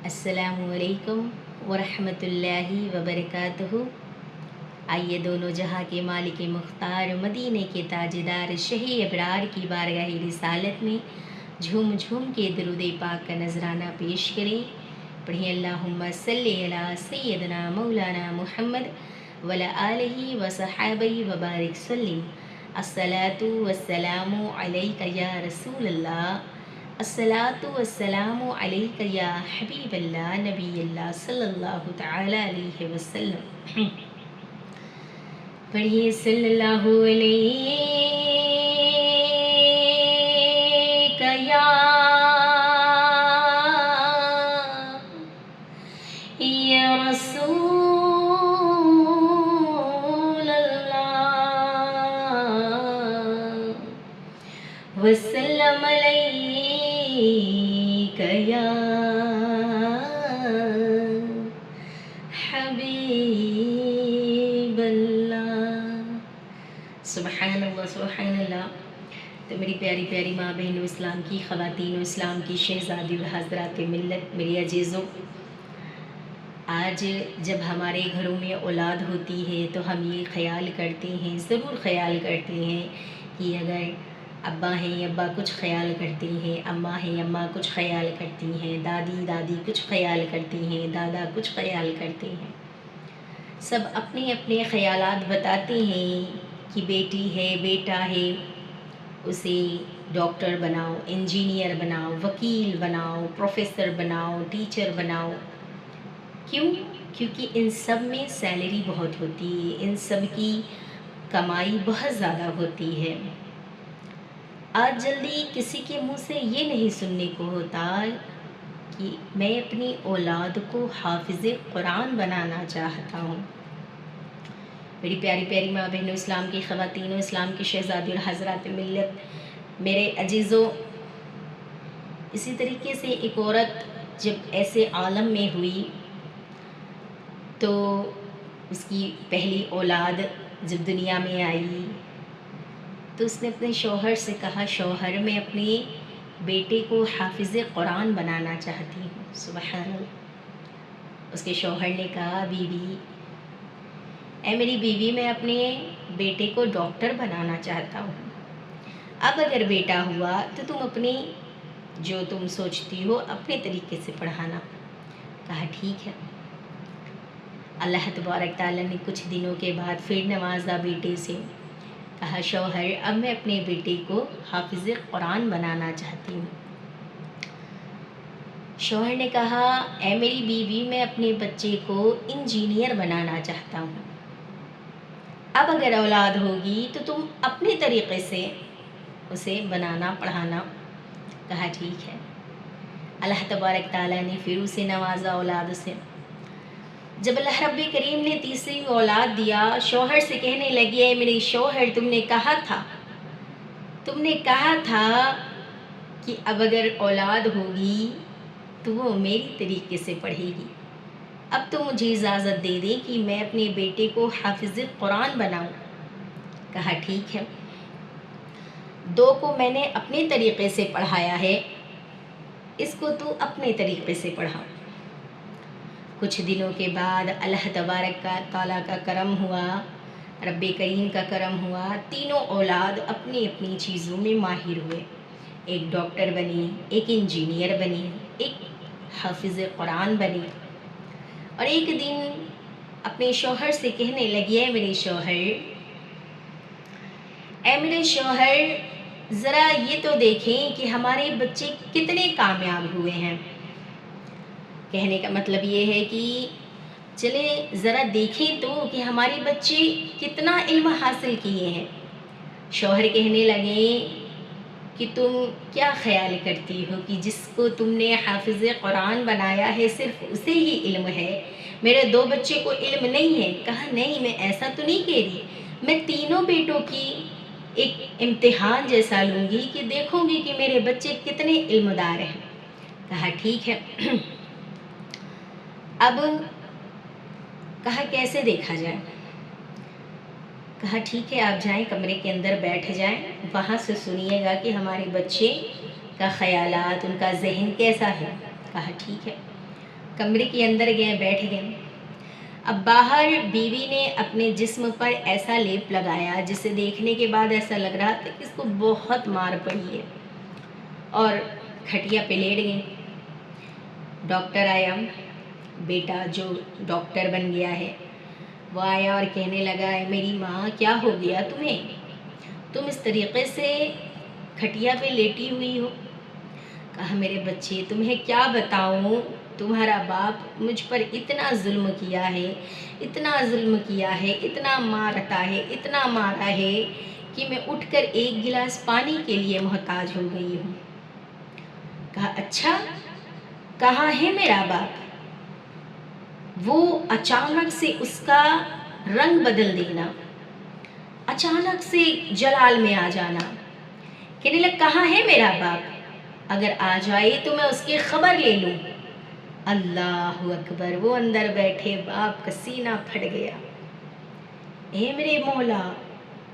السلام علیکم ورحمۃ اللہ وبرکاتہ۔ آئیے دونوں جہاں کے مالک مختار مدینے کے تاجدار شہی ابرار کی بارگاہ رسالت میں جھوم جھوم کے درود پاک کا نذرانہ پیش کریں۔ پڑھیں اللہم صلی علی سیدنا مولانا محمد وعلی آلہ وصحابہ وبارک سلم۔ الصلاۃ والسلام علیک یا رسول اللہ، الصلاۃ والسلام علیک یا حبیب اللہ، نبی اللہ صلی اللہ تعالی علیہ وسلم۔ پڑھیے صلی اللہ علیہ یا رسول وسلم علیک یا حبیب اللہ۔ سبحان اللہ سبحان اللہ۔ تو میری پیاری پیاری ماں بہنوں، اسلام کی خواتین و اسلام کی شہزادی اور حضرات ملت، میری عزیزوں، آج جب ہمارے گھروں میں اولاد ہوتی ہے تو ہم یہ خیال کرتے ہیں، ضرور خیال کرتے ہیں کہ اگر ابا ہیں ابا کچھ خیال کرتے ہیں، اماں ہیں اماں کچھ خیال کرتی ہیں، دادی کچھ خیال کرتی ہیں، دادا کچھ خیال کرتے ہیں، سب اپنے اپنے خیالات بتاتے ہیں کہ بیٹی ہے بیٹا ہے اسے ڈاکٹر بناؤ، انجینئر بناؤ، وکیل بناؤ، پروفیسر بناؤ، ٹیچر بناؤ۔ کیوں؟ کیونکہ ان سب میں سیلری بہت ہوتی ہے، ان سب کی کمائی بہت زیادہ ہوتی ہے۔ آج جلدی کسی کے منہ سے یہ نہیں سننے کو ہوتا کہ میں اپنی اولاد کو حافظ قرآن بنانا چاہتا ہوں۔ میری پیاری پیاری ماں بہنوں، اسلام کی خواتین و اسلام کی شہزادی اور حضرات ملت، میرے عزیزوں، اسی طریقے سے ایک عورت جب ایسے عالم میں ہوئی تو اس کی پہلی اولاد جب دنیا میں آئی تو اس نے اپنے شوہر سے کہا، شوہر میں اپنے بیٹے کو حافظ قرآن بنانا چاہتی ہوں۔ سبحان اللہ۔ اس کے شوہر نے کہا، بیوی، اے میری بیوی، میں اپنے بیٹے کو ڈاکٹر بنانا چاہتا ہوں، اب اگر بیٹا ہوا تو تم اپنی جو تم سوچتی ہو اپنے طریقے سے پڑھانا۔ کہا ٹھیک ہے۔ اللہ تبارک تعالیٰ نے کچھ دنوں کے بعد پھر نوازا بیٹے سے، کہا شوہر اب میں اپنے بیٹے کو حافظ قرآن بنانا چاہتی ہوں۔ شوہر نے کہا، اے میری بیوی، میں اپنے بچے کو انجینئر بنانا چاہتا ہوں، اب اگر اولاد ہوگی تو تم اپنے طریقے سے اسے بنانا پڑھانا۔ کہا ٹھیک ہے۔ اللہ تبارک تعالیٰ نے پھر اسے نوازا اولاد سے۔ جب اللہ رب کریم نے تیسری اولاد دیا، شوہر سے کہنے لگی، اے میرے شوہر، تم نے کہا تھا کہ اب اگر اولاد ہوگی تو وہ میری طریقے سے پڑھے گی، اب تو مجھے اجازت دے دیں کہ میں اپنے بیٹے کو حافظ قرآن بناؤں۔ کہا ٹھیک ہے، دو کو میں نے اپنے طریقے سے پڑھایا ہے، اس کو تو اپنے طریقے سے پڑھا۔ کچھ دنوں کے بعد اللہ تبارک تعالیٰ کا کرم ہوا، رب کریم کا کرم ہوا، تینوں اولاد اپنی اپنی چیزوں میں ماہر ہوئے، ایک ڈاکٹر بنی، ایک انجینئر بنی، ایک حافظ قرآن بنی۔ اور ایک دن اپنے شوہر سے کہنے لگی، اے میرے شوہر، ذرا یہ تو دیکھیں کہ ہمارے بچے کتنے کامیاب ہوئے ہیں۔ کہنے کا مطلب یہ ہے کہ چلیں ذرا دیکھیں تو کہ ہمارے بچے کتنا علم حاصل کیے ہیں۔ شوہر کہنے لگے کہ تم کیا خیال کرتی ہو کہ جس کو تم نے حافظ قرآن بنایا ہے صرف اسے ہی علم ہے، میرے دو بچے کو علم نہیں ہے؟ کہا نہیں، میں ایسا تو نہیں کہہ رہی، میں تینوں بیٹوں کی ایک امتحان جیسا لوں گی کہ دیکھوں گی کہ میرے بچے کتنے علم دار ہیں۔ کہا ٹھیک ہے۔ اب کہا کیسے دیکھا جائے؟ کہا ٹھیک ہے، آپ جائیں کمرے کے اندر بیٹھ جائیں، وہاں سے سنیے گا کہ ہمارے بچے کا خیالات، ان کا ذہن کیسا ہے۔ کہا ٹھیک ہے۔ کمرے کے اندر گئے، بیٹھ گئے۔ اب باہر بیوی نے اپنے جسم پر ایسا لیپ لگایا جسے دیکھنے کے بعد ایسا لگ رہا تھا کہ اس کو بہت مار پڑی ہے، اور کھٹیا پہ لیٹ گئے۔ ڈاکٹر آیا، بیٹا جو ڈاکٹر بن گیا ہے وہ آیا اور کہنے لگا، اے میری ماں کیا ہو گیا تمہیں؟ تم اس طریقے سے کھٹیا پہ لیٹی ہوئی ہو؟ کہا، میرے بچے تمہیں کیا بتاؤں، تمہارا باپ مجھ پر اتنا ظلم کیا ہے، اتنا ظلم کیا ہے، اتنا مارتا ہے، اتنا مارا ہے کہ میں اٹھ کر ایک گلاس پانی کے لیے محتاج ہو گئی ہوں۔ کہا، اچھا کہاں ہے میرا باپ؟ وہ اچانک سے اس کا رنگ بدل دینا، اچانک سے جلال میں آ جانا، کہنے لگ کہاں ہے میرا باپ؟ اگر آ جائے تو میں اس کی خبر لے لوں۔ اللہ اکبر، وہ اندر بیٹھے باپ کا سینہ پھٹ گیا۔ اے میرے مولا،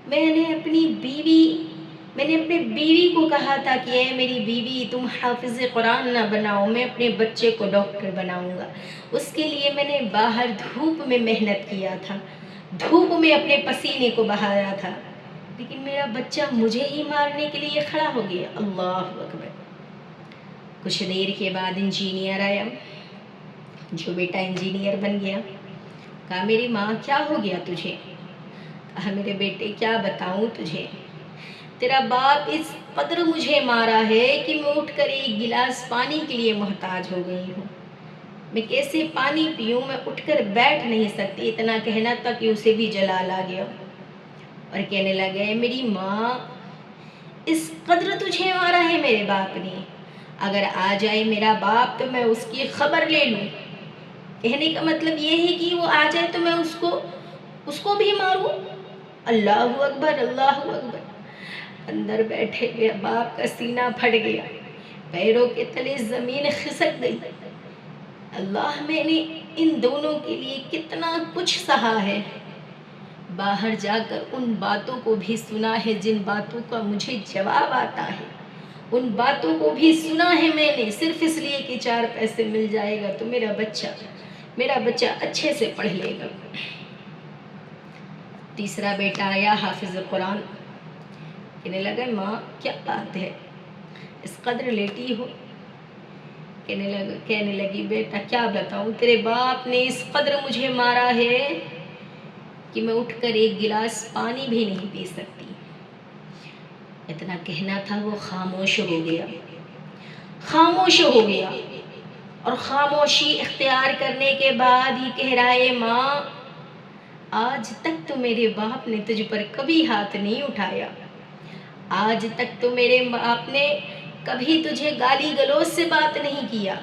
میں نے اپنی بیوی کو کہا تھا کہ اے میری بیوی تم حافظ قرآن نہ بناؤ، میں اپنے بچے کو ڈاکٹر بناؤں گا۔ اس کے لیے میں نے باہر دھوپ میں محنت کیا تھا، دھوپ میں اپنے پسینے کو بہایا تھا، لیکن میرا بچہ مجھے ہی مارنے کے لیے کھڑا ہو گیا۔ اللہ اکبر۔ کچھ دیر کے بعد انجینئر آیا، جو بیٹا انجینئر بن گیا۔ کہا، میری ماں کیا ہو گیا تجھے؟ کہا، میرے بیٹے کیا بتاؤں تجھے، تیرا باپ اس قدر مجھے مارا ہے کہ میں اٹھ کر ایک گلاس پانی کے لیے محتاج ہو گئی ہوں۔ میں کیسے پانی پیوں، میں اٹھ کر بیٹھ نہیں سکتی۔ اتنا کہنا تھا کہ اسے بھی جلال آ گیا اور کہنے لگے، میری ماں اس قدر تجھے مارا ہے میرے باپ نے، اگر آ جائے میرا باپ تو میں اس کی خبر لے لوں۔ کہنے کا مطلب یہ ہے کہ وہ آ جائے تو میں اس کو بھی ماروں۔ اللہ اکبر، اللہ اکبر۔ اندر بیٹھے ہوئے باپ کا سینہ پھٹ گیا، پیروں کے تلے زمین کھسک گئی۔ اللہ، میں نے ان دونوں کے لیے کتنا کچھ سہا ہے، باہر جا کر ان باتوں کو بھی سنا ہے جن باتوں کا مجھے جواب آتا ہے، ان باتوں کو بھی سنا ہے میں نے، صرف اس لیے کہ 4 پیسے مل جائے گا تو میرا بچہ اچھے سے پڑھ لے گا۔ تیسرا بیٹا آیا، حافظ قرآن، کہنے لگا، ماں کیا بات ہے، اس قدر لیٹی ہو؟ کہنے لگی، بیٹا کیا بتاؤں، تیرے باپ نے اس قدر مجھے مارا ہے کہ میں اٹھ کر ایک گلاس پانی بھی نہیں پی سکتی۔ اتنا کہنا تھا، وہ خاموش ہو گیا، اور خاموشی اختیار کرنے کے بعد یہ کہہ رہا ہے، ماں آج تک تو میرے باپ نے تجھ پر کبھی ہاتھ نہیں اٹھایا، آج تک تو میرے باپ نے کبھی تجھے گالی گلوچ سے بات نہیں کیا،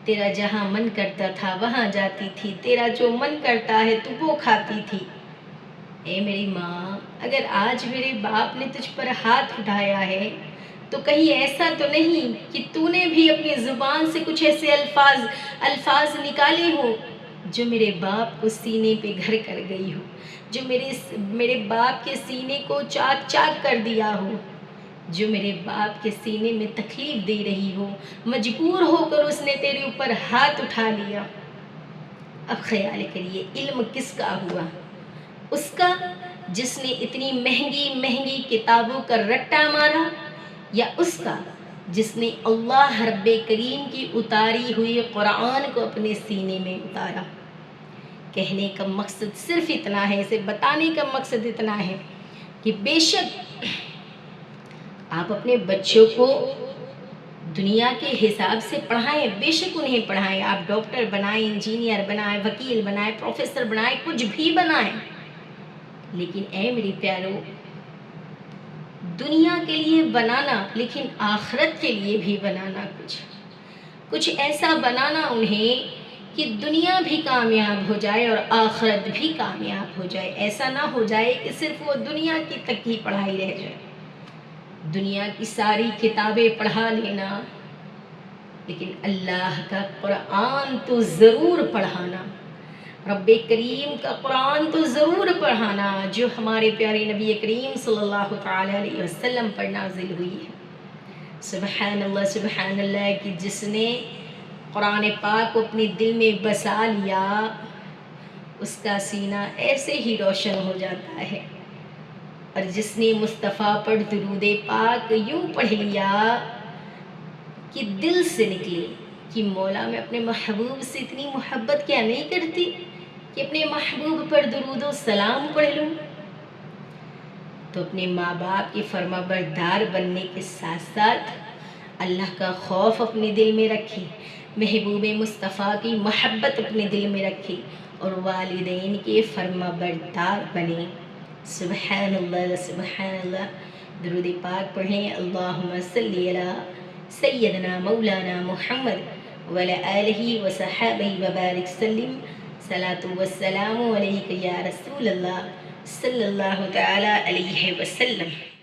تیرا جہاں من کرتا تھا وہاں جاتی تھی، تیرا جو من کرتا ہے تو وہ کھاتی تھی۔ اے میری ماں، اگر آج میرے باپ نے تجھ پر ہاتھ اٹھایا ہے تو کہیں ایسا تو نہیں کہ تو نے بھی اپنی زبان سے کچھ ایسے الفاظ نکالے ہوں جو میرے باپ کو سینے پہ گھر کر گئی ہو، جو میرے باپ کے سینے کو چاک چاک کر دیا ہو، جو میرے باپ کے سینے میں تکلیف دے رہی ہو، مجبور ہو کر اس نے تیرے اوپر ہاتھ اٹھا لیا۔ اب خیال کریے، علم کس کا ہوا؟ اس کا جس نے اتنی مہنگی مہنگی کتابوں کا رٹا مارا، یا اس کا جس نے اللہ رب کریم کی اتاری ہوئی قرآن کو اپنے سینے میں اتارا؟ کہنے کا مقصد صرف اتنا ہے، اسے بتانے کا مقصد اتنا ہے کہ بے شک آپ اپنے بچوں کو دنیا کے حساب سے پڑھائیں، بے شک انہیں پڑھائیں، آپ ڈاکٹر بنائیں، انجینئر بنائیں، وکیل بنائیں، پروفیسر بنائیں، کچھ بھی بنائیں، لیکن اے میری پیارو، دنیا کے لیے بنانا لیکن آخرت کے لیے بھی بنانا، کچھ ایسا بنانا انہیں کہ دنیا بھی کامیاب ہو جائے اور آخرت بھی کامیاب ہو جائے۔ ایسا نہ ہو جائے کہ صرف وہ دنیا کی تک ہی پڑھائی رہ جائے، دنیا کی ساری کتابیں پڑھا لینا، لیکن اللہ کا قرآن تو ضرور پڑھانا، رب کریم کا قرآن تو ضرور پڑھانا، جو ہمارے پیارے نبی کریم صلی اللہ تعالی علیہ وسلم پر نازل ہوئی ہے۔ سبحان اللہ، سبحان اللہ، کہ جس نے قرآن پاک کو اپنے دل میں بسا لیا، اس کا سینہ ایسے ہی روشن ہو جاتا ہے۔ اور جس نے مصطفیٰ پر درود پاک یوں پڑھ لیا کہ دل سے نکلے کہ مولا میں اپنے محبوب سے اتنی محبت کیا نہیں کرتی کہ اپنے محبوب پر درود و سلام پڑھ لوں، تو اپنے ماں باپ کی فرما بردار بننے کے ساتھ ساتھ اللہ کا خوف اپنے دل میں رکھے، محبوب مصطفیٰ کی محبت اپنے دل میں رکھے اور والدین کے فرما بردار بنے۔ سبحان اللہ سبحان اللہ۔ درود پاک پڑھیں۔ اللہم صلی علی سیدنا مولانا محمد وعلی آلہ وصحابہ وبارک سلم۔ صلاۃ والسلام علیک یا رسول اللہ صلی اللہ تعالی علیہ وسلم۔